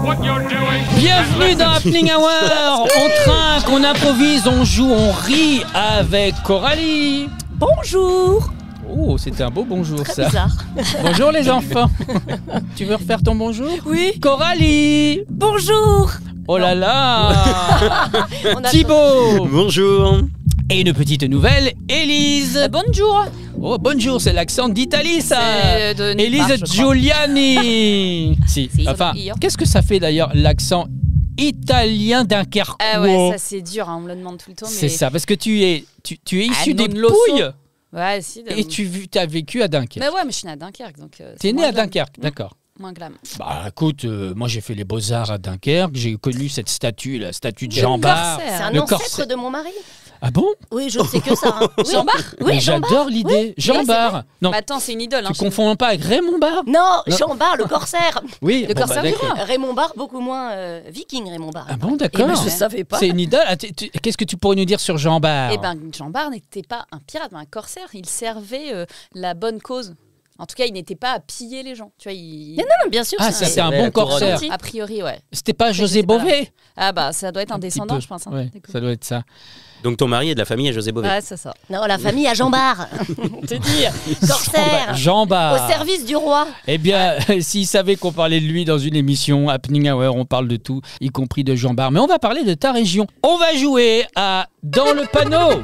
Bienvenue dans Happening Hour. On trinque, on improvise, on joue, on rit avec Coralie. Bonjour. Oh, c'était un beau bonjour. Très ça. bizarre. Bonjour les enfants. Tu veux refaire ton bonjour? Oui. Coralie. Bonjour. Oh là là. On a- Thibaut. Bonjour. Et une petite nouvelle, Élise. Bonjour. Oh, bonjour, c'est l'accent d'Italie ça. C'est de nulle Élise part, je crois. Giuliani. Si. Si, Enfin, io. qu'est-ce que ça fait d'ailleurs l'accent italien dunkerquois? Ah ouais, ça c'est dur, hein, on me le demande tout le temps. C'est Mais... ça, parce que tu es issu des non lo so. Pouilles Ouais, si. et tu as vécu à Dunkerque. Mais ouais, mais je suis née à Dunkerque, donc. T'es né à Dunkerque, d'accord. Moins glam. Bah écoute, moi j'ai fait les Beaux-Arts à Dunkerque, j'ai connu cette statue, la statue de Jean Bart. corsaire. C'est un Le ancêtre corset. de mon mari. Ah bon? Oui, je ne sais que ça. Hein. Oui. Jean Bart. Oui, Mais Jean Bart. j'adore l'idée. Jean c'est Bart. Non, Bah attends, c'est une idole. Hein, tu confonds pas avec Raymond Barre? Non, Non. Jean Bart, le corsaire. Oui, Le corsaire du d'accord. roi. Raymond Bart, beaucoup moins viking, Raymond Bart. Ah bon, Eh d'accord. ben, je ne savais pas. C'est une idole. Ah, qu'est-ce que tu pourrais nous dire sur Jean Bart? Eh ben, Jean Bart n'était pas un pirate, mais un corsaire. Il servait la bonne cause. En tout cas, il n'était pas à piller les gens. Tu vois, il... Mais non, bien sûr. Ah, c'est c'était un Ouais, bon la couronne. corsaire. Gentil. A priori, ouais. C'était pas Je José sais pas. Bové? Ah bah, ça doit être un petit descendant, peu. je pense. Hein. Ouais, Du coup. ça doit être ça. Donc ton mari est de la famille à José Bové. Ouais, c'est ça. Non, la famille à Jean Bart. Te dire. Corsaire. Jean Bart. Au service du roi. Eh bien, s'il savait qu'on parlait de lui dans une émission Happening Hour, on parle de tout, y compris de Jean Bart. Mais on va parler de ta région. On va jouer à Dans le panneau.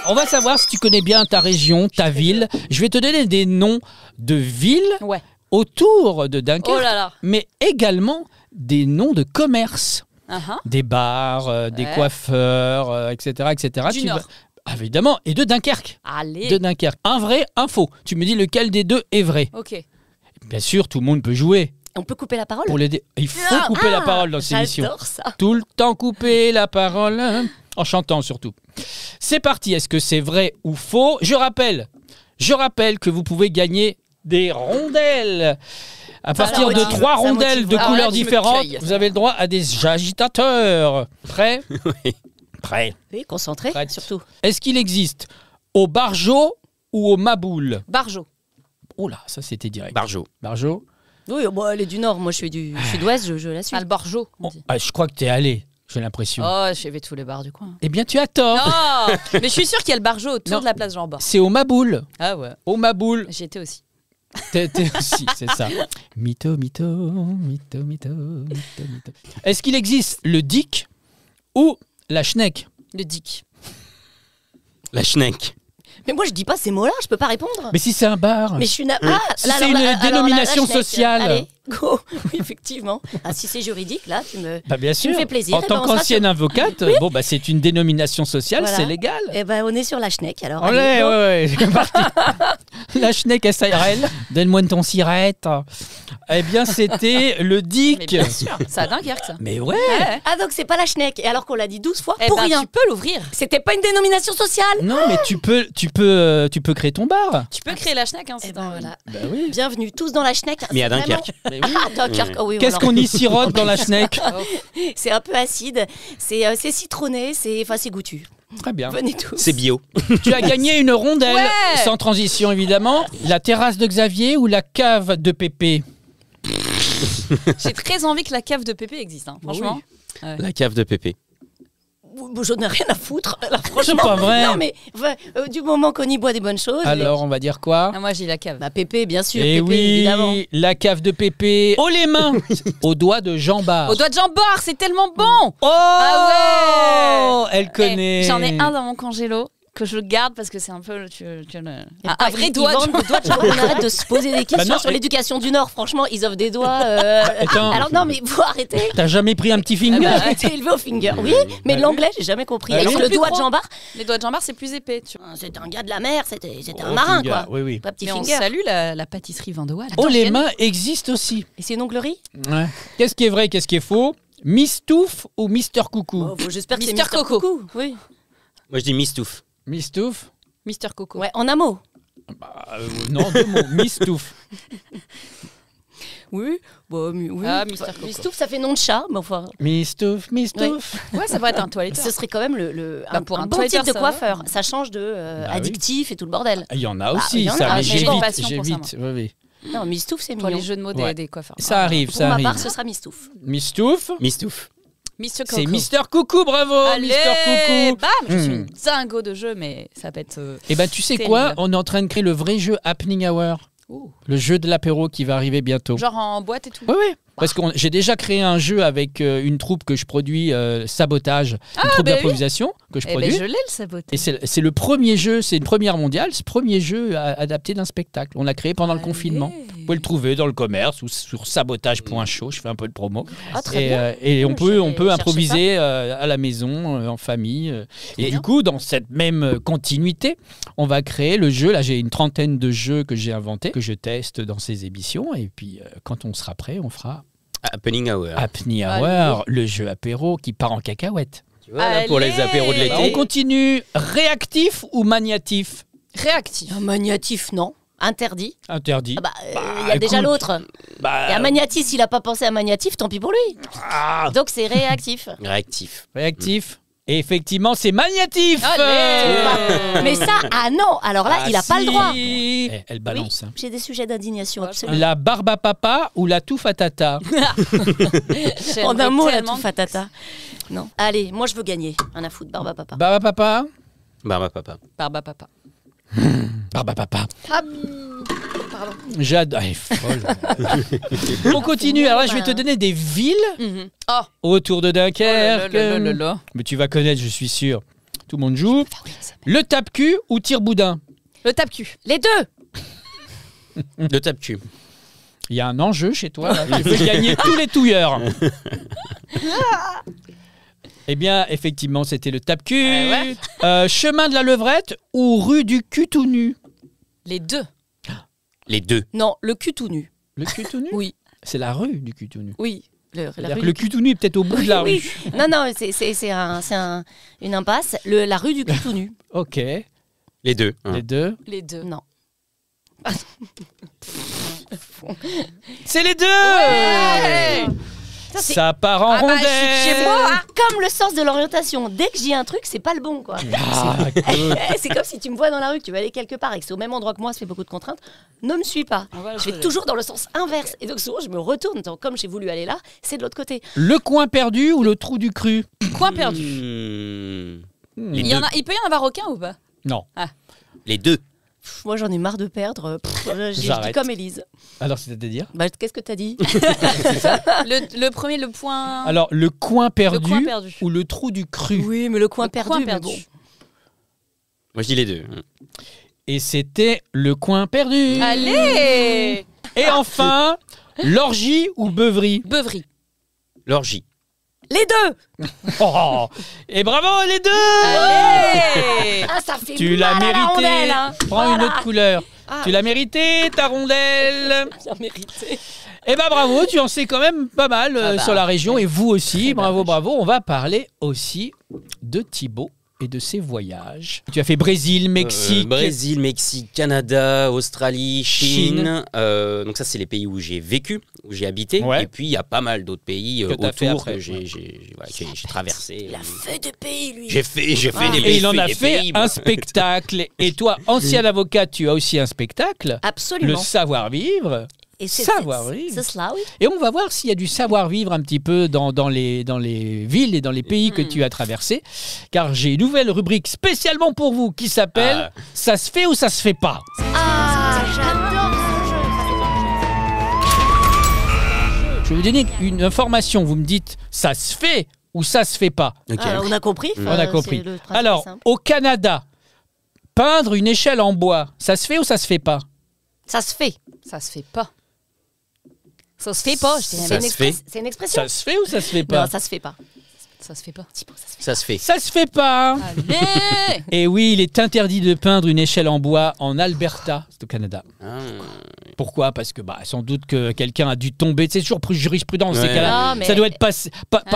On va savoir si tu connais bien ta région, ta ville. Je vais te donner des noms de villes Ouais. autour de Dunkerque, Oh là là. mais également des noms de commerces. Uh-huh. Des bars, des Ouais. coiffeurs, etc. etc. Du Nord. Ah, évidemment, et de Dunkerque. Allez. De Dunkerque. Un vrai, un faux. Tu me dis lequel des deux est vrai. Ok. Bien sûr, tout le monde peut jouer. On peut couper la parole. Pour l'aider. Il faut couper la parole dans cette émission. J'adore ça. Tout le temps couper la parole, hein, en chantant surtout. C'est parti, est-ce que c'est vrai ou faux? Je rappelle que vous pouvez gagner des rondelles. À partir de motive, 3 ça rondelles motive. de Ah ouais, couleurs tu me différentes, cueilles. vous avez le droit à des agitateurs. Prêt? Prêt. Oui, concentré, Prête. surtout. Est-ce qu'il existe au Barjo ou au Maboule? Barjo. Oh là, ça c'était direct. Barjo. Barjo? Oui, bon, elle est du nord. Moi, je suis du sud-ouest. Je la suis. Ah, le Barjo. on Oh, dit. je crois que t'es allé, j'ai l'impression. Oh, j'ai fait tous les bars du coin. Eh bien, tu as tort. Non. Mais je suis sûre qu'il y a le Barjo autour Non. de la place Jean Bart. C'est au Maboule. Ah ouais. Au Maboule. J'y étais aussi. T'es aussi, c'est ça. Mytho, mytho, mytho, mytho, mytho, mytho. Est-ce qu'il existe le Dick ou la Schneck? Le Dick. La Schneck. Mais moi, je dis pas ces mots-là. Je peux pas répondre. Mais si c'est un bar. Mais je suis Si c'est une dénomination Schneck. sociale. Allez, go. Oui, effectivement. Ah, si c'est juridique, là, tu me. Bah, bien Tu sûr. me fais plaisir. En Eh ben, tant on sera qu'ancienne avocate, bon bah c'est une dénomination sociale, Voilà. c'est légal. Eh ben, on est sur la Schneck, alors. Allez, allez, go. ouais, c'est parti. La Schneck SARL, donne-moi ton sirette. Eh bien, c'était le Mais Dick. bien sûr. C'est à Dunkerque, ça. Mais ouais. Ouais. Ah, donc c'est pas la Schneck. Et alors qu'on l'a dit 12 fois Eh pour ben, rien. tu peux l'ouvrir. C'était pas une dénomination sociale. Non, mais tu peux créer ton bar. Tu peux créer la Schneck. Hein, Eh c'est ben un- voilà. Bah oui. Bienvenue tous dans la Schneck. Mais à C'est vraiment- Dunkerque. Mais oui. Ah, Dunkerque. Oh oui, Qu'est-ce alors, qu'on y sirote dans la Schneck? c'est un peu acide. C'est citronné. C'est goûtu. Très bien. Venez tous. C'est bio. Tu as gagné une rondelle, Ouais. sans transition évidemment. La terrasse de Xavier ou la cave de Pépé? J'ai très envie que la cave de Pépé existe. Hein, franchement. La cave de Pépé. J'en ai rien à foutre. Là, C'est franchement. pas vrai. Non, mais du moment qu'on y boit des bonnes choses. Alors on va dire quoi? Ah, moi, j'ai la cave. Bah, Pépé, bien sûr. Eh Pépé, oui, évidemment. la cave de Pépé. Oh les mains aux doigts de Jean Bart. Au doigt de Jean Bart, c'est tellement bon. Oh Ah ouais. Elle connaît. Eh, j'en ai un dans mon congélo que je garde parce que c'est un peu un vrai Ils doigt. vendent des doigts de Jean Bart. On arrête de se poser des questions Bah non, sur et- l'éducation du Nord. Franchement, ils offrent des doigts. Attends. Alors non, mais vous arrêtez. T'as jamais pris un petit finger? Ah bah, Arrêtez élevé au finger. Oui, mais Bah l'anglais, j'ai jamais compris. Bah Alors oui. que le Plus doigt de gros. Jean Bart, Les doigts de Jean Bart, c'est plus épais. Tu vois. c'était un gars de la mer, c'était un Oh, marin, finger, quoi. Oui, oui. Pas petit Mais on finger. salue la pâtisserie Vendois. Oh les mains existent aussi. Et c'est une onglerie. Ouais. Qu'est-ce qui est vrai, qu'est-ce qui est faux? Mistouf ou Mister Coucou? Oh, j'espère que c'est Mister Mister Coco. Coucou. Oui. Moi je dis Mistouf. Mistouf? Mister Coco. Ouais, en un mot. Non, 2 mots. Mistouf. Oui. Bon, oui. Ah, Mister Coco. Mistouf, ça fait nom de chat, mais enfin, Mistouf, Mistouf. Ouais, ça pourrait être un toiletteur. ce serait quand même un pour un bon toiletteur, type de ça va. coiffeur. Ça change de Bah oui. addictif et tout le bordel. Il y en a Bah, aussi, il y en ça, a, mais mais bon. j'évite, Passion pour ça, j'évite. Oui, oui. Non, mistouf, c'est Pour mignon. les jeux de mots Ouais. des coiffeurs. Ça arrive, Pour ça ma arrive. part, ce sera mistouf. Mistouf. Mistouf. Mr. C'est Coco. Mister Coucou, bravo, Allez, Mister Coucou. bam, je suis Hmm. une zingo de jeu, mais ça peut être... Eh ben, tu sais terrible. quoi? On est en train de créer le vrai jeu Happening Hour. Ouh. Le jeu de l'apéro qui va arriver bientôt. Genre en boîte et tout. Oui, oui. Parce que j'ai déjà créé un jeu avec une troupe que je produis, Sabotage, une troupe bah oui. d'improvisation que je Eh ben, produis. je l'ai, le sabotage. Et c'est le premier jeu, c'est une première mondiale, c'est le premier jeu adapté d'un spectacle. On l'a créé pendant le Allez. confinement. Vous pouvez le trouver dans le commerce ou sur sabotage.show, je fais un peu de promo. Ah, très bien. Et on Je peut, vais on peut chercher improviser à la maison, en famille. Et bien. du coup, dans cette même continuité, on va créer le jeu. Là, j'ai une trentaine de jeux que j'ai inventés, que je teste dans ces émissions. Et puis, quand on sera prêt, on fera Happening Hour. Happening Allez. Hour, le jeu apéro qui part en cacahuète. Tu vois, là, pour les Allez. apéros de On l'été. continue. Réactif ou magnatif? Réactif. Un magnatif, non. Interdit. Interdit. Ah bah, Bah, il y a déjà écoute. l'autre. Bah, Et un magnatif, s'il a pas pensé à magnatif, tant pis pour lui. ah, Donc c'est réactif. Réactif. réactif. Et effectivement, c'est magnatif. Allez. Mais ça, ah non. Alors là, il a pas le droit. Eh, elle balance. hein. J'ai des sujets d'indignation, Ouais, absolument. La barbe à papa ou la touffe à tata? En un mot, la tellement tout fatata. Non. Allez, moi je veux gagner. Un à foutre, barbe à papa. Barbe à papa? Barbe à papa. Barba papa. Barbe à papa. Ah, pardon. J'adore. Elle est folle. On continue. Alors là, je vais te donner des villes Mhm. Oh, autour de Dunkerque. là, là, là, là. Mais tu vas connaître, je suis sûr. Tout le monde joue. Le tape-cul ou tire-boudin? Le tape-cul. Les deux. Le tape-cul. Il y a un enjeu chez toi. Là. Tu veux gagner tous les touilleurs. Eh bien, effectivement, c'était le tape-cul. Ouais. Chemin de la Levrette ou rue du cul tout nu? Les deux. Les deux. Non, le cul tout nu. Le cul tout nu? Oui, C'est la rue du cul tout nu. oui. La C'est-à-dire rue que le du cul tout nu est peut-être au bout de la Oui, rue. oui. Non, non, une impasse. La rue du cul tout nu. Ok. Les deux. hein. Les deux. Les deux. Non. C'est les deux. Ouais. c'est- Ça part en Ah bah, rondelle. chez moi, Ah, comme le sens de l'orientation. Dès que j'ai un truc, c'est pas le bon, quoi. Ah, écoute. C'est comme si tu me vois dans la rue, que tu vas aller quelque part et que c'est au même endroit que moi, ça fait beaucoup de contraintes. Ne me suis pas. Ah, voilà, Je vais toujours dans le sens inverse. Et donc souvent, je me retourne. Donc, comme j'ai voulu aller là, c'est de l'autre côté. Le coin perdu ou le trou du cru? Coin perdu. Les Il, deux. il peut y en avoir aucun ou pas? Non. Les deux. Pff, moi, j'en ai marre de perdre. Je dis J'arrête. comme Élise. Alors, c'est-à-dire? Bah, qu'est-ce que t'as dit? Le premier, le point. Alors, le coin perdu, coin perdu. ou le trou du cru? Oui, mais le coin Le perdu. coin mais perdu. bon. Moi, je dis les deux. Et c'était le coin perdu. Allez. Et enfin, l'orgie ou beuverie? Beuverie. L'orgie. Les deux. Oh, et bravo les deux. Allez. Ah, ça fait Tu mal l'as à la mérité. rondelle, hein. Prends une Voilà. autre couleur. Ah. Tu l'as mérité, ta rondelle. Bien mérité. Eh ben bravo, tu en sais quand même pas mal Ah bah, sur la région. Et vous aussi, très bravo, dommage. bravo. On va parler aussi de Thibaut et de ses voyages. Tu as fait Brésil, Mexique. Brésil, Mexique, Canada, Australie, Chine. Donc ça, c'est les pays où j'ai vécu, où j'ai habité. Ouais. Et puis, il y a pas mal d'autres pays Que t'as fait autour après, que j'ai traversé. Il a fait de pays, lui. J'ai fait Ah, des et il en a des fait pays, un moi. spectacle. Et toi, ancien avocat, tu as aussi un spectacle. Le Absolument. savoir-vivre. Et savoir-vivre. C'est cela, oui. Et on va voir s'il y a du savoir-vivre un petit peu dans les villes et dans les pays que tu as traversés. Car j'ai une nouvelle rubrique spécialement pour vous qui s'appelle Ça se fait ou ça se fait pas? Ah, j'adore ce jeu. Je vais vous donner une information. Vous me dites ça se fait ou ça se fait pas? Ok. Ah, on a compris. On a compris. c'est le principe Alors, simple. au Canada, peindre une échelle en bois, ça se fait ou ça se fait pas? Ça se fait. Ça se fait pas. Ça se fait pas, je dirais. Ça même. se fait. C'est une expression. Ça se fait ou ça se fait pas? Non, ça se fait pas. Ça se fait pas. Thibaut, ça se fait. Ça se fait. Ça se fait pas. Allez. Et oui, il est interdit de peindre une échelle en bois en Alberta, c'est au Canada. Ah. Pourquoi? Parce que sans doute que quelqu'un a dû tomber. C'est toujours jurisprudence. Ouais. Ces cas-là. Non, mais- Ça doit être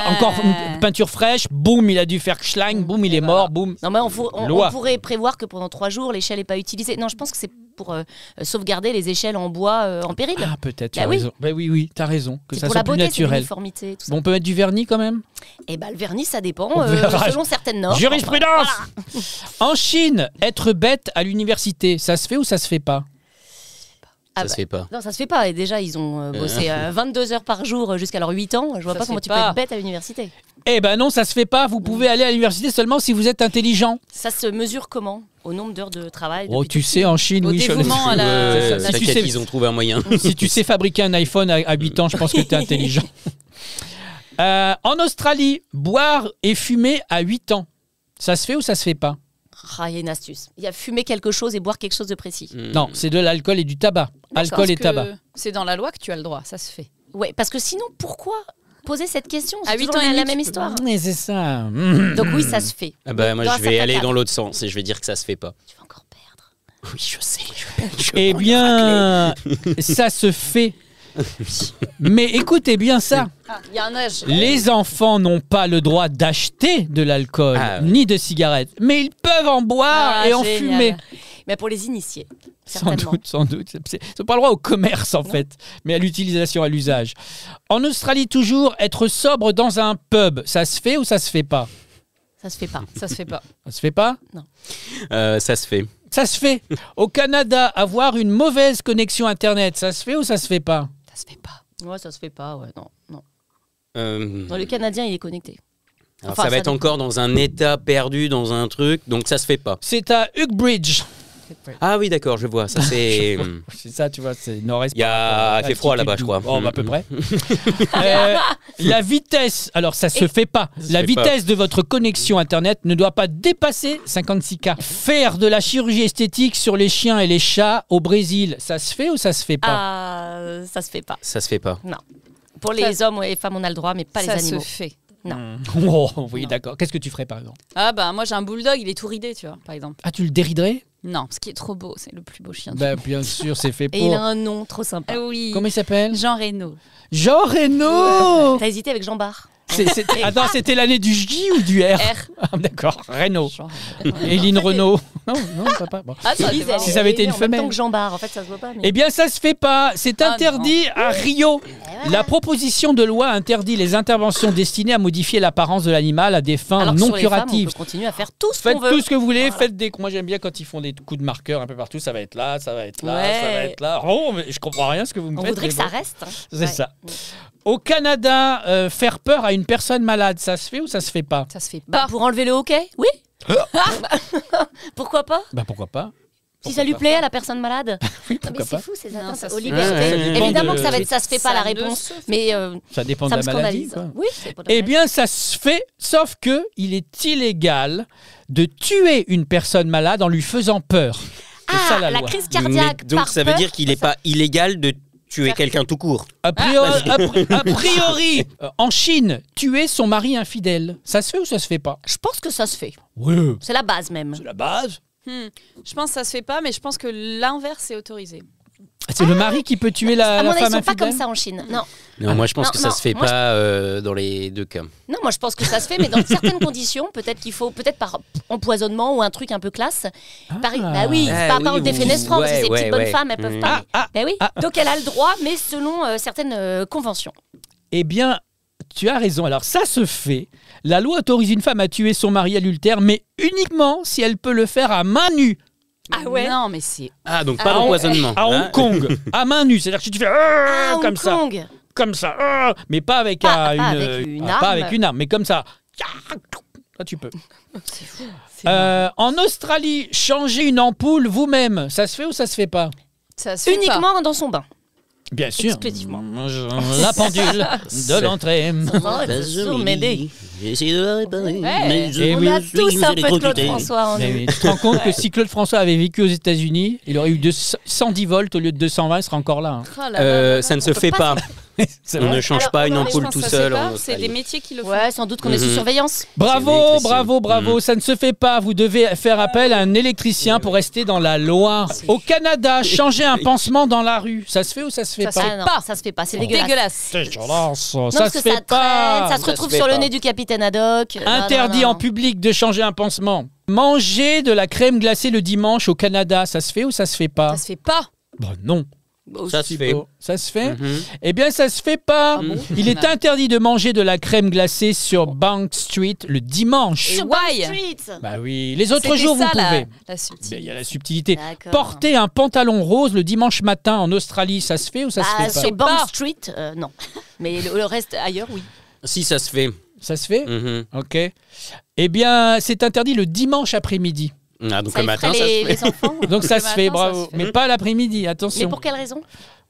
encore une peinture fraîche. Boum, il a dû faire schlang. Boum, il est mort. Boum. Non, mais on Loi. pourrait prévoir que pendant 3 jours, l'échelle n'est pas utilisée. Non, je pense que c'est pour sauvegarder les échelles en bois en péril. Ah, peut-être. Tu Bah as oui. raison. Bah oui, t'as raison. Que C'est ça pour soit la plus beauté, c'est naturel. l'uniformité, tout ça. Bon, on peut mettre du vernis quand même. Et bah, le vernis, ça dépend On verra. selon certaines normes. Jurisprudence. En Chine, être bête à l'université, ça se fait ou ça se fait pas? Ah Ça se fait pas. Non, ça se fait pas. Et déjà, ils ont bossé 22 heures par jour jusqu'à leurs 8 ans. Je vois Ça pas se comment fait tu peux pas. être bête à l'université. Eh ben non, ça se fait pas. Vous pouvez aller à l'université seulement si vous êtes intelligent. Ça se mesure comment? Au nombre d'heures de travail? Oh, depuis tu tout sais, en Chine, Au oui. dévouement à la- Ouais, Si tu t'inquiète, sais- ils ont trouvé un moyen. Si tu sais fabriquer un iPhone à 8 ans, je pense que tu es intelligent. En Australie, boire et fumer à 8 ans, ça se fait ou ça se fait pas? Ah, il y a une astuce. Il y a fumer quelque chose et boire quelque chose de précis. Non, c'est de l'alcool et du tabac. Je Alcool pense et que tabac. C'est dans la loi que tu as le droit, ça se fait. Ouais, parce que sinon, pourquoi poser cette question? À C'est 8 toujours ans et la demi, même tu peux- histoire. Mais c'est ça. Donc oui, ça se fait. Ah bah, moi, Dans un je vais certain aller cadre. dans l'autre sens et je vais dire que ça se fait pas. Tu vas encore perdre. Oui, je sais. Eh bien, ça se fait. Mais écoutez bien ça. Ah, il y a un âge. Les enfants n'ont pas le droit d'acheter de l'alcool Ah, ouais. ni de cigarettes, mais ils peuvent en boire Ah, et en génial. fumer. Mais pour les initiés, Sans certainement. doute, sans doute. Ils n'ont pas le droit au commerce en fait, mais à l'utilisation, à l'usage. En Australie, toujours, être sobre dans un pub, ça se fait ou ça se fait pas? Ça se fait pas. Ça se fait pas. Ça se fait pas? Ça se fait. Ça se fait. Au Canada, avoir une mauvaise connexion Internet, ça se fait ou ça se fait pas? Ça se fait pas. Ouais, ça se fait pas. Ouais, non, non. Euh, Non, le Canadien, il est connecté. alors Enfin, ça va ça être encore dans un état perdu, dans un truc, donc ça se fait pas. C'est à Uxbridge. Ah oui, d'accord, je vois. Ça c'est. C'est ça, tu vois, c'est nord-est. Il fait froid là-bas, je crois. Oh, à peu près. La vitesse, alors ça se fait pas. La fait vitesse de votre connexion Internet ne doit pas dépasser 56K. Faire de la chirurgie esthétique sur les chiens et les chats au Brésil, ça se fait ou ça se fait pas? Ah, ça se fait pas. Ça se fait pas. Non. Pour les hommes et les femmes, on a le droit, mais pas les Ça animaux. se fait. Oh, oui, d'accord. Qu'est-ce que tu ferais par exemple? Ah bah moi j'ai un bulldog, il est tout ridé, tu vois, par exemple. Ah, tu le dériderais? Non, ce qui est trop beau, c'est le plus beau chien. du Bah, bien sûr, c'est fait Et il pour. a un nom trop sympa. Ah oui. Comment il s'appelle? Jean Reno. Jean Reno. T'as hésité avec Jean Barre. Attends, c'était l'année du J ou du R? R. Ah, d'accord, Reno. Jean Reno. Éline Renault. Non, non, papa. Bon. Ah, ça, Lise, c'est marrant. Si ça avait été une en même temps femelle. que Jean Barre, en fait, ça se voit pas. Mais... Eh bien, ça se fait pas. C'est Ah, interdit à Rio. La proposition de loi interdit les interventions destinées à modifier l'apparence de l'animal à des fins Alors que non sur les femmes, curatives. on peut continuer à faire tout ce Faites qu'on veut. tout ce que vous voulez, faites des. Moi j'aime bien quand ils font des coups de marqueur un peu partout. Ça va être là, ça va être là, Ouais. ça va être là. Oh, mais je comprends rien ce que vous me On faites. voudrait mais que ça bon. reste. hein. C'est Ouais. ça. Au Canada, faire peur à une personne malade, ça se fait ou ça se fait pas? Ça se fait Bah, pas. pour enlever le hockey, oui. Pourquoi pas? Bah pourquoi pas? Si ça lui plaît à la personne malade. Oui, Non, pourquoi mais c'est pas? fou ces Non, atteintes ça se aux fait libertés. pas. Ouais, ouais, Évidemment ouais. que ça va être ça se fait pas la Ça ne réponse. se fait Mais Ça dépend ça de me la maladie. scandalise. Quoi. Oui, c'est pas de la Eh maladie. bien, ça se fait, sauf que il est illégal de tuer une personne malade en lui faisant peur. C'est ça la la loi. crise Mais cardiaque. donc par ça veut peur, dire qu'il n'est pas illégal de tuer quelqu'un tout court. A priori, en Chine, tuer son mari infidèle, ça se fait ou ça se fait pas? Je pense que ça se fait. Oui, C'est la base même. c'est la base. Je pense que ça se fait pas, mais je pense que l'inverse est autorisé. C'est le mari qui peut tuer À la mon avis, femme ils sont pas infidèle. comme ça en Chine. Non, Non, moi je pense Non, que ça non, se fait moi, pas dans les deux cas. non, moi je pense que ça se fait, mais dans certaines conditions, peut-être qu'il faut, peut-être par empoisonnement ou un truc un peu classe. Pareil, bah oui, c'est pas oui, des oui, fenestrants, parce que ouais, ces petites ouais, bonnes ouais. femmes, elles peuvent pas. Ah, Bah oui, ah. donc elle a le droit, mais selon certaines conventions. Eh bien, tu as raison. Alors, ça se fait. La loi autorise une femme à tuer son mari adultère, mais uniquement si elle peut le faire à main nue. Ah ouais. Non, mais c'est. Ah, donc pas À d'empoisonnement. À hein. Hong Kong, à main nue. C'est-à-dire que si tu fais Ah, comme Hong ça, Kong. comme ça, mais pas avec, Pas une, avec une pas arme. avec une arme, mais comme ça. Là, tu peux. C'est fou. En Australie, changer une ampoule vous-même, ça se fait ou ça se fait pas? Ça se fait pas. Uniquement dans son bain. Bien sûr. Exclusivement. La pendule de l'entrée. Sur Médée. J'ai essayé de la réparer. Ouais. mais je Et On oui. a me suis tous un peu de Claude électrocuté. François en Mais nous. oui, tu te rends compte que si Claude François avait vécu aux États-Unis, il aurait eu 110 volts au lieu de 220, il serait encore là. Hein. Oh là là. Ça ne se fait pas. C'est On vrai. ne change Alors, pas une non, mais Je ampoule pense tout que ça se seul. fait en pas. C'est Australie. des métiers qui le font. Ouais, sans doute qu'on est sous Mhm. surveillance. Bravo, l'électricien. bravo, bravo, ça ne se fait pas. Vous devez faire appel à un électricien pour rester dans la loi. Au Canada, changer un pansement dans la rue, ça se fait ou ça se fait Ça se pas? fait Ah non, pas. ça se fait pas, c'est dégueulasse. Dégueulasse. Dégueulasse. Non, Ça parce se que fait ça pas. traîne, ça se Ça retrouve se fait sur le pas. nez du capitaine Haddock. Interdit en public de changer un pansement. Manger de la crème glacée le dimanche au Canada, ça se fait ou ça se fait pas? Ça se fait pas. Bah non. Ça se fait. Ça se fait Mhm. Eh bien, ça se fait pas. Ah bon Il est interdit de manger de la crème glacée sur Bank Street le dimanche. Et Sur why Bank Street. Bah oui, les autres C'était jours, vous ça, pouvez. la subtilité. Il y a la subtilité. D'accord. Porter un pantalon rose le dimanche matin en Australie, ça se fait ou ça se fait pas Sur Bank Pas. Street, non. Mais le reste ailleurs, oui. Si, ça se fait. Ça se fait Mhm. Ok. Eh bien, c'est interdit le dimanche après-midi. Ah, donc Ça le matin, effraie ça se fait. les enfants. Donc ça Le se fait, matin, ça bravo. se fait. Mais pas l'après-midi, Mais attention. pour quelle raison?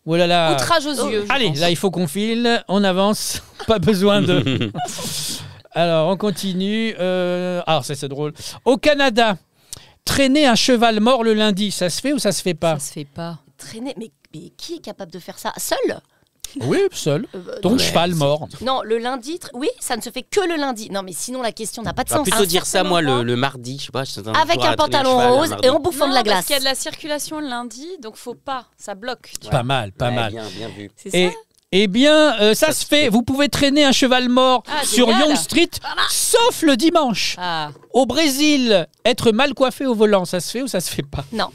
Oh là là. Outrage aux yeux. je Allez, pense. là, il faut qu'on file. On avance. Pas besoin de... Alors, on continue. Alors, ça, c'est drôle. Au Canada, traîner un cheval mort le lundi, ça se fait ou ça se fait pas Ça se fait pas. Traîner. Mais qui est capable de faire ça? Seul? Oui, seul. Ton mais cheval c'est- mort. Non, le lundi. Oui, ça ne se fait que le lundi. Non, mais sinon, la question n'a pas de On va sens. plutôt Un dire ça, certain moi, endroit, le mardi. Je sais pas. c'est avec jour à un traîner pantalon cheval, un rose mardi. et en bouffant de la Non, parce glace. qu'il y a de la circulation le lundi, donc faut pas. Ça bloque. Tu vois. Pas mal, pas Ouais, mal. Bien, bien vu. C'est Et, ça. eh bien, ça se fait. Vous pouvez traîner un cheval mort Ah, sur génial. Young Street, sauf le dimanche. Ah, Au Brésil, être mal coiffé au volant, ça se fait ou ça se fait pas Non.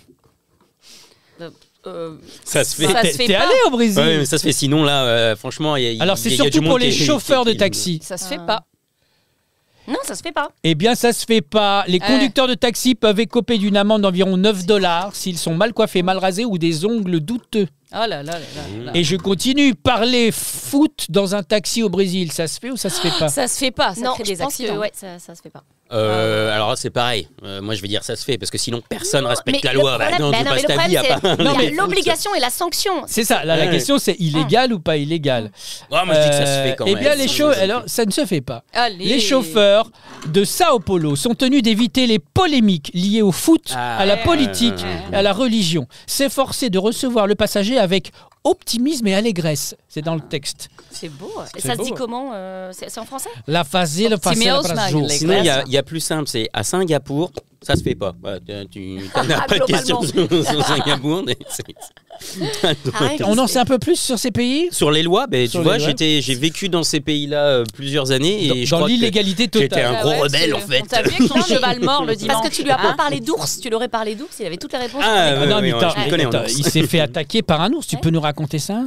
Ça se fait. Ça T'es se fait t'es pas. allé au Brésil Ouais, mais ça se fait. Sinon, là, franchement, il y a. Alors, il c'est y a du surtout monde pour les qui- chauffeurs de qui- taxi. ça se fait Ah. pas. Non, ça se fait pas. Eh bien, ça se fait pas. Les Ouais. conducteurs de taxi peuvent écoper d'une amende d'environ 9 $ s'ils sont mal coiffés, mal rasés ou des ongles douteux. Oh là là là là là. Et je continue. Parler foot dans un taxi au Brésil, ça se fait ou ça se fait pas Ça se fait pas. Ça Non, crée je des pense accidents. que ouais, ça se fait pas. Alors là, c'est pareil. Moi, je vais dire ça se fait parce que sinon, personne respecte Mais la le loi. Bah, problème- non, bah tu non, mais passes le ta vie à problème, pas. c'est Non, il y a mais- l'obligation et la sanction. C'est ça. Là, la Ouais. question, c'est illégal ou pas illégal Ouais, moi, je dis que ça se fait quand Eh même. bien, alors, ça ne se fait pas. Allez. Les chauffeurs de Sao Paulo sont tenus d'éviter les polémiques liées au foot, Ah, à la ouais. politique et à la religion. S'efforcer de recevoir le passager avec optimisme et allégresse. C'est dans le texte. C'est beau. Et C'est ça se beau, dit ouais. comment c'est en français? La phase, le passé, le Optimisme, brazo. les Sinon, il y a- Classe. il y, a plus simple, c'est à Singapour, ça se fait pas. Tu n'as Ah, pas de questions globalement. sur Singapour. Mais On en sait un peu plus sur ces pays sur les lois, ben, tu Sur vois, les lois. j'ai vécu dans ces pays-là plusieurs années et je Dans crois que l'illégalité j'étais totale. un gros Ah ouais, rebelle tu- en fait. On t'a vu avec ton cheval mort le dimanche. Parce que tu lui as pas Hein parlé d'ours. Tu l'aurais parlé d'ours, il avait toutes les réponses. Ah, Ah non, mais ouais, attends, je me connais en attends, ours. il s'est fait attaquer par un ours. Tu peux nous raconter ça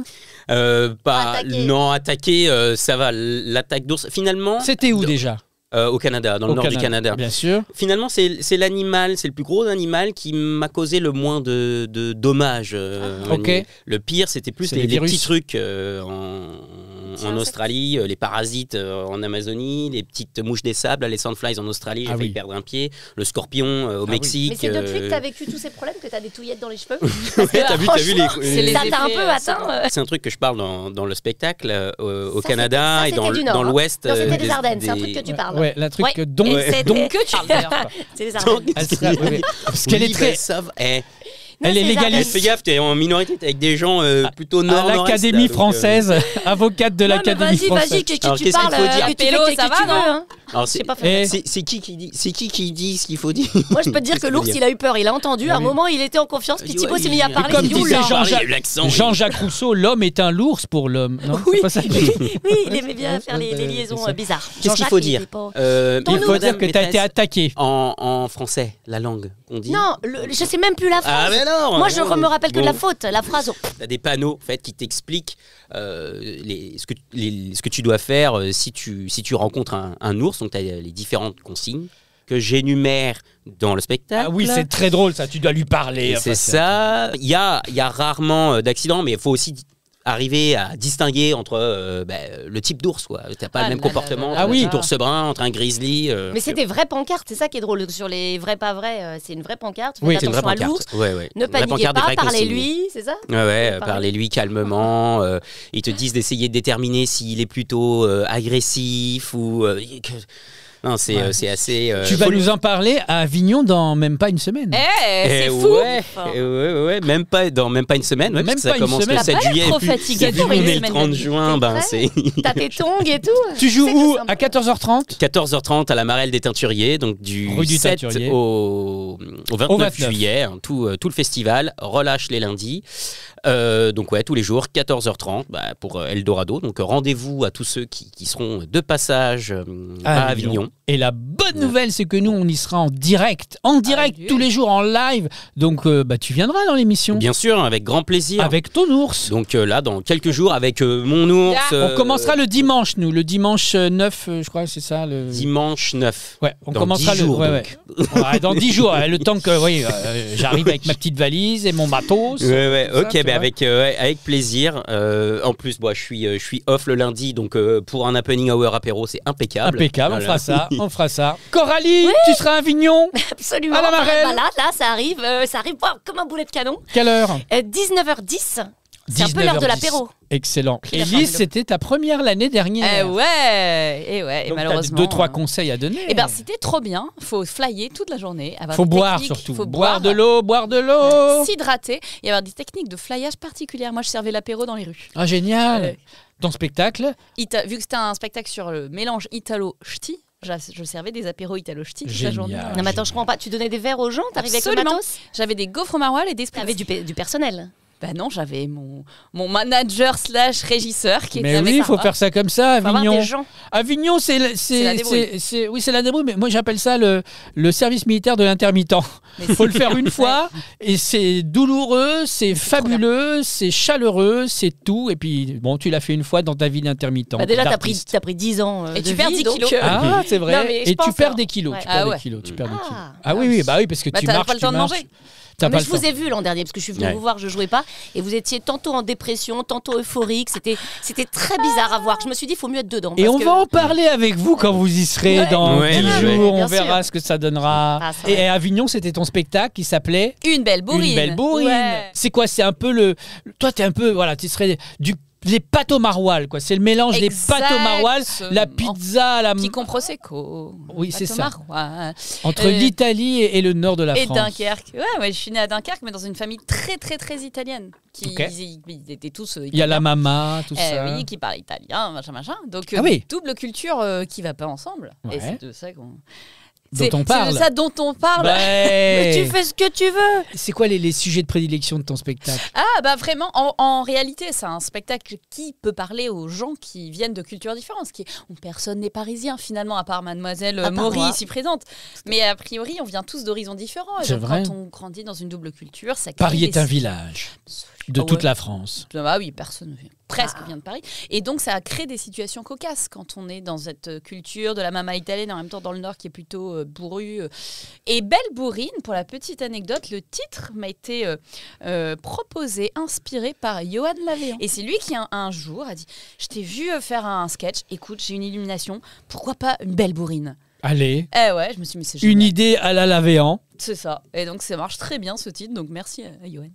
Pas Attaquer. non attaquer, ça va. L'attaque d'ours, finalement, C'était où déjà au Canada, dans le Au nord du Canada. Bien sûr. Finalement, c'est l'animal, c'est le plus gros animal qui m'a causé le moins de dommages. Ok. Le pire, c'était plus C'est les les virus. petits trucs en insectes. Australie, les parasites en Amazonie, les petites mouches des sables, les sandflies en Australie, j'ai Ah failli oui. perdre un pied, le scorpion au oui. Mexique. Mais c'est depuis que tu as vécu tous ces problèmes que tu as des touillettes dans les cheveux. T'as vu c'est les Ça t'a un effets, peu atteint. C'est un truc que je parle dans le spectacle au Ça, Canada c'était- et ça, c'était du Nord, dans hein. l'ouest. Non, c'était des Ardennes, c'est un truc que tu parles. Ouais, la truc Ouais. dont. Et c'était- dont- Que tu parles d'ailleurs. C'est les Ardennes. Elle sera- ouais, ouais. Parce qu'elle est très. Non, Elle est c'est les légaliste. Fais gaffe, t'es en minorité, t'es avec des gens plutôt À nord l'Académie française, avocate de Non, mais l'Académie vas-y, française. vas-y, que Alors, tu qu'est-ce qu'il parles, faut dire que tu Pélo, fais ça que va, tu veux. non Hein. Alors, Je sais pas Et- faire. c'est qui qui dit ce qu'il faut dire Moi, je peux te dire que l'ours, il a eu peur, il a entendu. À un Oui. moment, il était en confiance, puis Thibaut s'est mis à parler. comme il dit, disait oula. Jean-Jacques- Il y a eu l'accent, oui. Jean-Jacques Rousseau, l'homme est un lours pour l'homme. Non, Oui. c'est pas ça qu'il dit. Oui, il aimait bien faire les liaisons C'est ça. bizarres. Qu'est-ce qu'il Jean-Jacques, faut il dire était pas- Il faut dire que tu as été maîtresse, attaqué. en français, la langue qu'on dit. Non, je sais même plus la Ah, phrase. mais non Moi, je non, me rappelle que de la bon. faute, la phrase. T'as des panneaux en fait, qui t'expliquent ce que tu dois faire si tu rencontres un ours. Donc, tu as les différentes consignes que j'énumère dans le spectacle. Ah oui, c'est très drôle ça, tu dois lui parler. Et enfin, c'est ça. Il y a rarement d'accidents, mais il faut aussi arriver à distinguer entre le type d'ours. T'as pas Ah le même là là comportement là entre là un là. petit ours brun, entre un grizzly. Mais c'est des vraies pancartes, c'est ça qui est drôle. Sur les vrais pas vrais, c'est une vraie pancarte. Faites Oui, c'est une vraie attention à l'ours. pancarte. Ouais, ouais. Ne Une vraie paniquez pancarte, des pas, vraies consignes. parlez-lui, c'est ça Ouais, Parlez. parlez-lui calmement. Ils te disent d'essayer de déterminer s'il est plutôt agressif ou. Non, c'est Ouais. c'est assez. Tu vas nous en parler à Avignon dans même pas une semaine. C'est fou. Ouais, même pas une semaine. Ouais, Même parce que pas ça une commence semaine. le T'as 7 pas l'air juillet. trop et puis- fatigué et puis pour on une est le semaine 30 de- juin, ben prêt c'est. T'as tes tongs et tout. Tu joues sais que où c'est un À 14h30 14h30 à la Marelle des Teinturiers, donc du Rue du 7 Teinturier. au 29, Au 29. juillet, hein, tout le festival, relâche les lundis. Donc ouais, tous les jours, 14h30 pour Eldorado. Donc rendez-vous à tous ceux qui seront de passage à À Avignon. Et la bonne nouvelle, c'est que nous, on y sera en direct. En direct, oui. tous les jours, en live. Donc, tu viendras dans l'émission. Bien sûr, avec grand plaisir. Avec ton ours. Donc là, dans quelques jours, avec mon ours. On commencera le dimanche, nous. Le dimanche 9, je crois, c'est ça. Le Dimanche 9. Ouais, on Dans commencera 10 jours, Ouais. Ouais, dans 10 jours, le temps que j'arrive avec ma petite valise et mon matos. Ouais, Ça, ok, tu vois. avec plaisir. En plus, je suis off le lundi, donc pour un happening hour apéro, c'est impeccable. Impeccable, Voilà. on fera ça. Coralie, tu seras à Avignon. Absolument. À la Marelle. Là, ça arrive wow, comme un boulet de canon. Quelle heure 19h10. C'est un peu l'heure de 19h10. l'apéro. Excellent. Il a fait un Élise, vélo. c'était ta première l'année dernière. Et Donc, malheureusement. t'as 2-3 conseils à donner. Eh ben, c'était trop bien. Faut flyer toute la journée. Avoir Faut des boire techniques. surtout. Faut Boire de l'eau. s'hydrater et avoir des techniques de flyage particulières. Moi, je servais l'apéro dans les rues. Ah, génial. Ouais. Ton spectacle Vu que c'était un spectacle sur le mélange italo-ch'ti, je servais des apéros italo-ch'ti toute la Génial. journée. Non, mais attends, je comprends pas. Tu donnais des verres aux gens, t'arrivais avec le Absolument. matos. J'avais des gaufres au maroilles et des spritz. T'avais du personnel. Bah non, j'avais mon manager / régisseur qui était Mais oui, il faut faire ça comme ça, Faut avoir Avignon. des gens. Avignon, c'est la débrouille. oui, c'est la débrouille, mais moi j'appelle ça le service militaire de l'intermittent. Mais Il faut c'est le faire bien. une fois et c'est douloureux, c'est fabuleux, c'est chaleureux, c'est tout. Et puis bon, tu l'as fait une fois dans ta vie d'intermittent. Bah déjà, d'artiste. t'as pris 10 ans. Et de tu perds vie, 10 donc, kilos. Ah, c'est vrai. Non, mais je Et tu pense, perds des kilos. ouais. Tu perds Ah des ouais. kilos. Tu perds des kilos. Ah. Ah oui, bah oui, parce que Bah, tu t'avais marches, pas le temps tu de marches. manger. T'as Mais pas je le vous temps. ai vu l'an dernier parce que je suis venue Ouais. vous voir, je jouais pas et vous étiez tantôt en dépression, tantôt euphorique. C'était très bizarre à voir. Je me suis dit, il faut mieux être dedans. Et parce on que- va en parler avec vous quand vous y serez Ouais. dans Ouais, 10 ouais, jours. ouais. On Bien verra sûr. ce que ça donnera. Ah, c'est Et vrai. à Avignon, c'était ton spectacle qui s'appelait Une belle bourrine. Une belle bourrine. Ouais. C'est quoi? C'est un peu le. Toi, t'es un peu. Voilà, tu serais les pâtes au maroilles, quoi. C'est le mélange des pâtes au maroilles, la pizza, la. Petit con prosecco. Oui, c'est Pâte au ça. maroilles. Entre Euh, l'Italie et le nord de la Et France. Dunkerque. Ouais, je suis née à Dunkerque, mais dans une famille très, très, très italienne. Ok. Ils étaient tous. Il y a la mama, tout ça. Oui, qui parle italien, machin. Donc, Ah oui. double culture qui va pas ensemble. Ouais. Et c'est de ça qu'on. Dont on C'est parle. de ça dont on parle. Ouais. Mais tu fais ce que tu veux. C'est quoi les sujets de prédilection de ton spectacle? Ah, bah vraiment, en réalité, c'est un spectacle qui peut parler aux gens qui viennent de cultures différentes. Personne n'est parisien, finalement, à part mademoiselle À part Maury, moi. ici présente. Mais a priori, on vient tous d'horizons différents. Et C'est donc, vrai. quand on grandit dans une double culture, ça crée Paris est des- un village de Ah toute ouais. la France. Ah oui, personne presque vient de Paris. Et donc, ça crée des situations cocasses quand on est dans cette culture de la mama italienne, en même temps dans le Nord qui est plutôt bourru. Et Belle Bourrine, pour la petite anecdote, le titre m'a été proposé, inspiré par Johan Lavéan. Et c'est lui qui, un jour, a dit « Je t'ai vu faire un sketch, écoute, j'ai une illumination, pourquoi pas une Belle Bourrine ?» Allez, Eh ouais, je me suis dit « Mais c'est une génial. idée à la Lavéan. C'est ça. Et donc, ça marche très bien, ce titre, donc merci à Johan.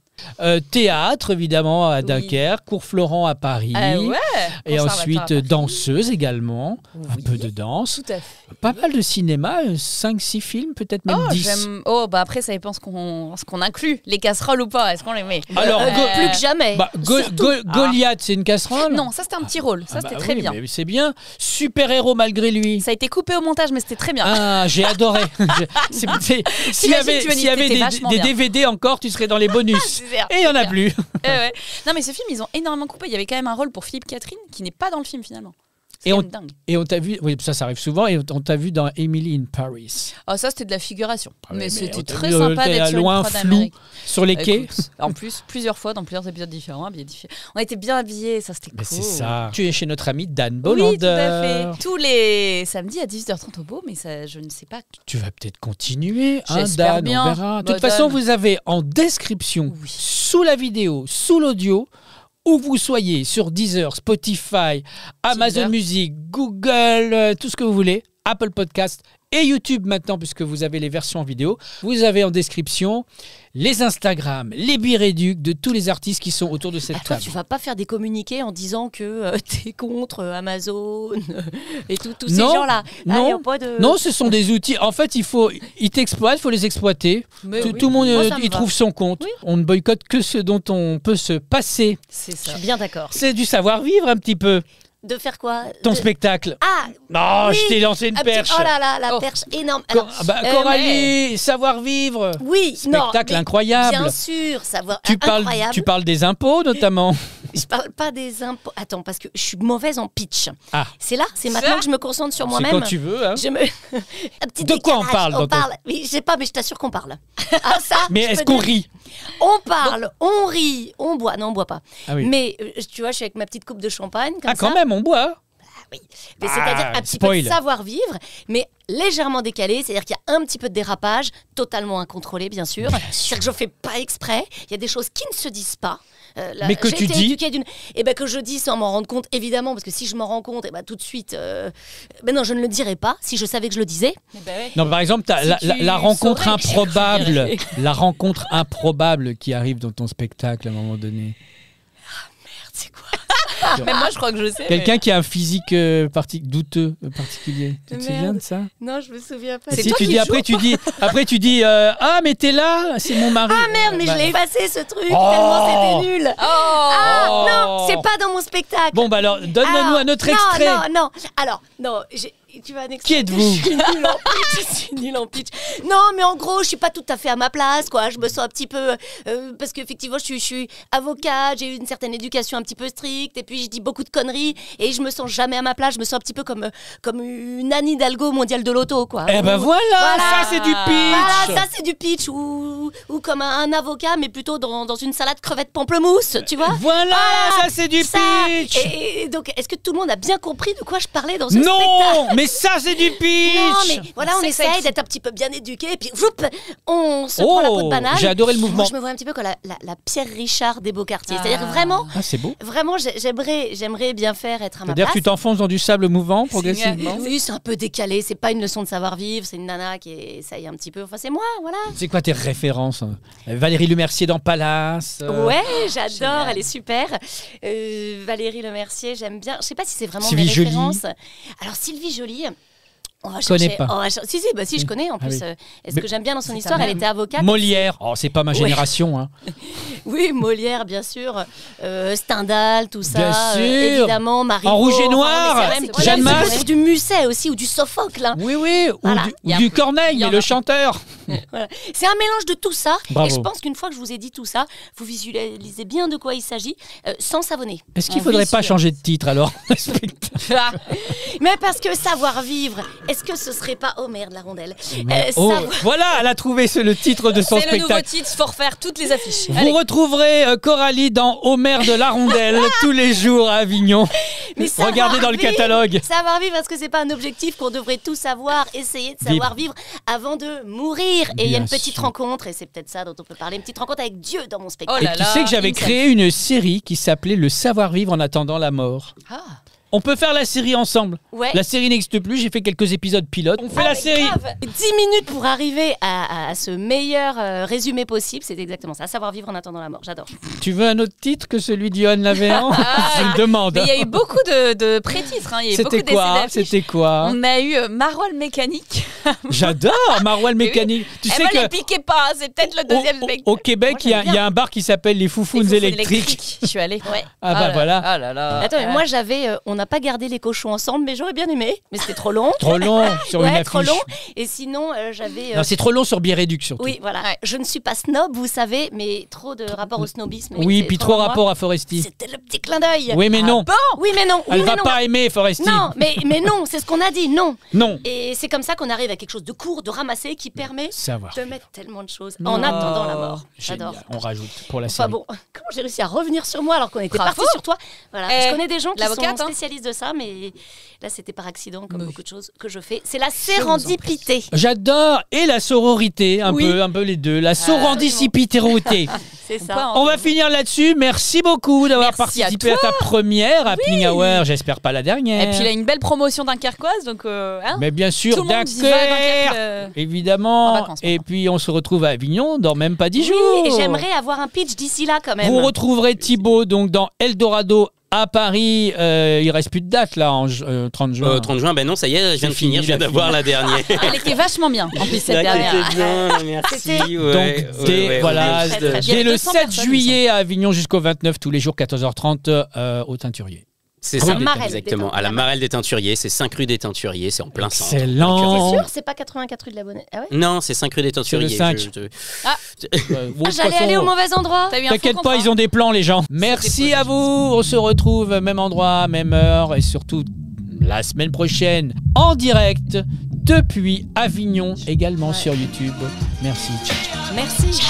Théâtre, évidemment, à Oui. Dunkerque. Cours Florent à Paris. Ouais, Et conservatoire à ensuite, Paris. danseuse également. Un Oui. peu de danse. Tout à fait. Pas mal de cinéma. 5-6 films, peut-être même 10. Bah après, ça dépend ce qu'on inclut. Les casseroles ou pas, est-ce qu'on les met Alors, Plus que jamais. Bah, Goliath, c'est une casserole? Non, ça c'était un petit rôle. Ça Ah bah c'était très oui, bien. mais c'est bien. Super-héros malgré lui. Ça a été coupé au montage, mais c'était très bien. Ah, j'ai adoré. S'il y avait, tu m'as dit s'il y que avait c'était des vachement bien. DVD encore, tu serais dans les bonus. Super, Et il n'y en a super. plus. Ouais. Non, mais ce film, ils ont énormément coupé. Il y avait quand même un rôle pour Philippe Catherine qui n'est pas dans le film finalement. C'est Et quand même dingue. Et on t'a vu, oui, ça arrive souvent, et on t'a vu dans Emily in Paris. Ah, ça c'était de la figuration. Ah ouais, mais mais c'était on t'a très vu, sympa t'es d'être à sur une loin, prod flou, américaine. sur les quais. Écoute, en plus, plusieurs fois dans plusieurs épisodes différents. On était bien habillés, ça c'était cool. Mais c'est ça. Tu es chez notre ami Dan Oui, Bolander. tout à fait. Tous les samedis à 18h30 au beau, mais ça, je ne sais pas. Tu vas peut-être continuer, hein, J'espère Dan, bien. on verra. De Bah, toute façon, Dan. vous avez en description, Oui. sous la vidéo, sous l'audio, où vous soyez, sur Deezer, Spotify, Amazon Deezer. Music, Google, tout ce que vous voulez, Apple Podcast et YouTube maintenant, puisque vous avez les versions en vidéo. Vous avez en description les Instagram, les biréducs de tous les artistes qui sont autour de cette Ah, toi, table. tu vas pas faire des communiqués en disant que t'es contre Amazon et tous ces Non, gens-là. non, y a pas de... Non, ce sont des outils. En fait, ils t'exploitent, il faut les exploiter. Mais Tout, oui, tout le monde Moi, ça me y va. trouve son compte. Oui. On ne boycotte que ce dont on peut se passer. c'est Je ça. suis bien d'accord. C'est du savoir-vivre un petit peu, De faire quoi ton De- spectacle. Ah, Non, oui. je t'ai lancé une un petit- perche. Oh là là, la Oh. perche énorme. Co- Alors, Coralie, savoir-vivre. oui, non, Spectacle mais incroyable. Bien sûr, savoir Tu parles incroyable. des impôts notamment. Je parle pas des impôts. Attends, parce que je suis mauvaise en pitch. Ah. C'est maintenant que je me concentre sur C'est moi-même. quand tu veux. Hein. Je me... Un petit De quoi on décalage. parle dans On ton- parle. Mais je sais pas, mais je t'assure qu'on parle. Ah, ça, Mais je est-ce peux qu'on dire. rit? On parle, on rit, on boit. Non, on boit pas. Ah oui. Mais tu vois, je suis avec ma petite coupe de champagne comme Ah, quand ça. même, on boit. Oui. Mais Ah, c'est-à-dire un petit spoil. peu de savoir-vivre, mais légèrement décalé. C'est-à-dire qu'il y a un petit peu de dérapage, totalement incontrôlé, bien sûr. C'est-à-dire que je fais pas exprès. Il y a des choses qui ne se disent pas. Mais que j'ai tu été dis. éduquée et ben que je dis sans m'en rendre compte, évidemment, parce que si je m'en rends compte, et ben tout de suite, ben non, je ne le dirais pas. Si je savais que je le disais, Non, par exemple, t'as Si la tu rencontre saurais, improbable, la rencontre improbable qui arrive dans ton spectacle à un moment donné. c'est quoi? Mais moi, je crois que je sais. Quelqu'un qui a un physique douteux, particulier. Tu te Merde. souviens de ça? Non, je me souviens pas. C'est Si toi tu qui dis après tu dis ah mais t'es là, c'est mon mari. Ah merde, mais Bah, je l'ai effacé ce truc, Oh. tellement c'était nul. Oh Ah Oh. non, c'est pas dans mon spectacle. Bon bah alors donne-nous Alors, un autre non, extrait. Non. Alors, non, tu vas un extrait. Qui êtes-vous? Je suis nulle en pitch. Je suis nulle en pitch. Non, mais en gros, je suis pas tout à fait à ma place, quoi. Je me sens un petit peu parce qu'effectivement, je suis avocate, j'ai eu une certaine éducation un petit peu stricte, et puis je dis beaucoup de conneries, et je me sens jamais à ma place. Je me sens un petit peu comme une Anne Hidalgo mondiale de l'auto, quoi. Eh ben voilà, Voilà. ça c'est du pitch. Voilà, ça c'est du pitch ou comme un avocat, mais plutôt dans une salade crevette pamplemousse, tu vois. Voilà, ça c'est du Ça. pitch. Et donc, est-ce que tout le monde a bien compris de quoi je parlais dans ce spectacle? Non, mais ça c'est du pitch. Non, mais voilà, on C'est essaye sexy. d'être un petit peu bien éduqué, et puis whoop, on se prend la peau de banane. j'ai adoré le mouvement. Moi, je me vois un petit peu comme la Pierre Richard des beaux quartiers. C'est-à-dire vraiment, Ah c'est beau. j'aimerais bien faire être à ma C'est-à-dire que place. tu t'enfonces dans du sable mouvant progressivement. Oui, c'est un peu décalé. C'est pas une leçon de savoir-vivre. C'est une nana qui essaye un petit peu. Enfin, c'est moi, voilà. C'est quoi tes références? Valérie Lemercier dans Palace. Ouais, j'adore, génial. elle est super. Valérie Lemercier, j'aime bien. Je sais pas si c'est vraiment Sylvie mes Joly. références. Alors Sylvie Joly, on va Je connais chercher. pas. on va cher- Si, je connais en Ah plus. oui. Est-ce Mais- que j'aime bien dans son C'est histoire ta Elle était avocate. Molière. Oh, c'est pas ma génération. Hein. Oui, Molière, bien sûr. Stendhal, tout ça. Bien sûr. Évidemment, Marivaux. En rouge et Enfin, noir, on essaie- Jeanne c'est Masse. presque du Musset aussi, ou du Sophocle. Hein. Oui, oui. Voilà. Ou du Corneille, il y en mais le a. chanteur. Voilà. C'est un mélange de tout ça. Bravo. Et je pense qu'une fois que je vous ai dit tout ça, vous visualisez bien de quoi il s'agit, sans savonner. Est-ce qu'il On faudrait vit pas sur- changer de titre alors? Mais parce que savoir-vivre, est-ce que ce serait pas... Oh merde, la rondelle. Oh, Savoir- voilà, elle a trouvé le titre de son C'est le nouveau spectacle. titre, faut refaire toutes les affiches. Vous Allez. retrouverez Coralie dans Homer de la Rondelle tous les jours à Avignon. Mais Regardez dans le savoir-vivre, catalogue. Savoir-vivre, est-ce que c'est pas un objectif qu'on devrait tous savoir, essayer de savoir vivre avant de mourir? Et il y a Bien une petite sûr. rencontre, et c'est peut-être ça dont on peut parler, une petite rencontre avec Dieu dans mon spectacle. Oh là Et tu sais que j'avais Incel. créé une série qui s'appelait Le savoir-vivre en attendant la mort. Ah. On peut faire la série ensemble. Ouais. La série n'existe plus, j'ai fait quelques épisodes pilotes. On fait la mais série. grave. 10 minutes pour arriver à ce meilleur résumé possible, c'est exactement ça. Savoir vivre en attendant la mort, j'adore. Tu veux un autre titre que celui d'Johan Lavéan? C'est une demande. Mais il y a eu beaucoup de pré-titres. Hein. Il y a eu beaucoup C'était d'essais quoi? d'affiches. C'était quoi? On a eu Maroilles mécanique. J'adore Maroilles Mais oui. Mécanique. Tu Eh sais ben, que les piquez pas, c'est peut-être le deuxième au spectacle. Québec, il y a un bar qui s'appelle les Foufounes Les foufounes électriques. Je suis allée. Ouais. Ah bah voilà. Ah là là. Attends, mais moi j'avais, on n'a pas gardé les cochons ensemble, mais j'aurais bien aimé, mais c'était trop long. Trop long sur une Ouais, affiche. trop long. Et sinon, j'avais. Non, c'est trop long sur Biréduc surtout. Oui, voilà. Ouais. Je ne suis pas snob, vous savez, mais trop de rapport au snobisme. Oui, c'est puis trop loin de moi. rapport à Foresti. C'était le petit clin d'œil. Oui, mais non. Oui, mais non. Elle oui, mais va non. pas aimer Foresti. Non, mais non, c'est ce qu'on a dit, non. Non. Et c'est comme ça qu'on arrive à quelque chose de court, de ramassé, qui permet Savoir. de mettre tellement de choses en attendant la mort. Génial. J'adore. On rajoute pour la Enfin série. bon, comment j'ai réussi à revenir sur moi alors qu'on était Bravo. parti sur toi? Voilà. Eh, Je connais des gens qui sont l'avocate, hein. spécialistes de ça, mais là c'était par accident, comme Oui. beaucoup de choses que je fais. C'est la vous en prie. sérendipité. J'adore. Et la sororité, un Oui. peu les deux. La sorandicipité. C'est On ça. peut en- On va finir là-dessus. Merci beaucoup d'avoir Merci à participé à ta première Happening Hour. J'espère pas la dernière. Et puis il a une belle promotion dunkerquoise, donc hein, Mais bien sûr, tout le monde y va à Dunkerque, Dunkerque. évidemment. En vacances, Et puis on se retrouve à Avignon dans même pas 10 Oui, jours. et j'aimerais avoir un pitch d'ici là quand même. Vous retrouverez Thibaut donc dans Eldorado à Paris. Il reste plus de date là en 30 juin. 30 juin, ben non, ça y est, je viens de fini, finir, je viens il a d'avoir fini. la dernière. Elle était vachement bien en plus cette dernière. C'était bien, merci. ouais, Donc, dès, voilà, très, très dès bien. le 200 7 personnes, juillet à Avignon jusqu'au 29, tous les jours 14h30 au Teinturier. C'est Ah ça, oui, Marelle, exactement. À la Marelle des Teinturiers, c'est 5 rue des Teinturiers, c'est en plein centre. Excellent. C'est sûr, c'est pas 84 rue de la Bonnette. Ah ouais. Non, c'est 5 rue des Teinturiers. C'est le 5. Je- Ah, De toute j'allais façon, aller au mauvais endroit. T'as eu un faux T'inquiète pas, contrat. ils ont des plans, les gens. Merci à vous. On se retrouve même endroit, même heure et surtout la semaine prochaine en direct depuis Avignon, également sur YouTube. Merci. Ciao, ciao. Merci.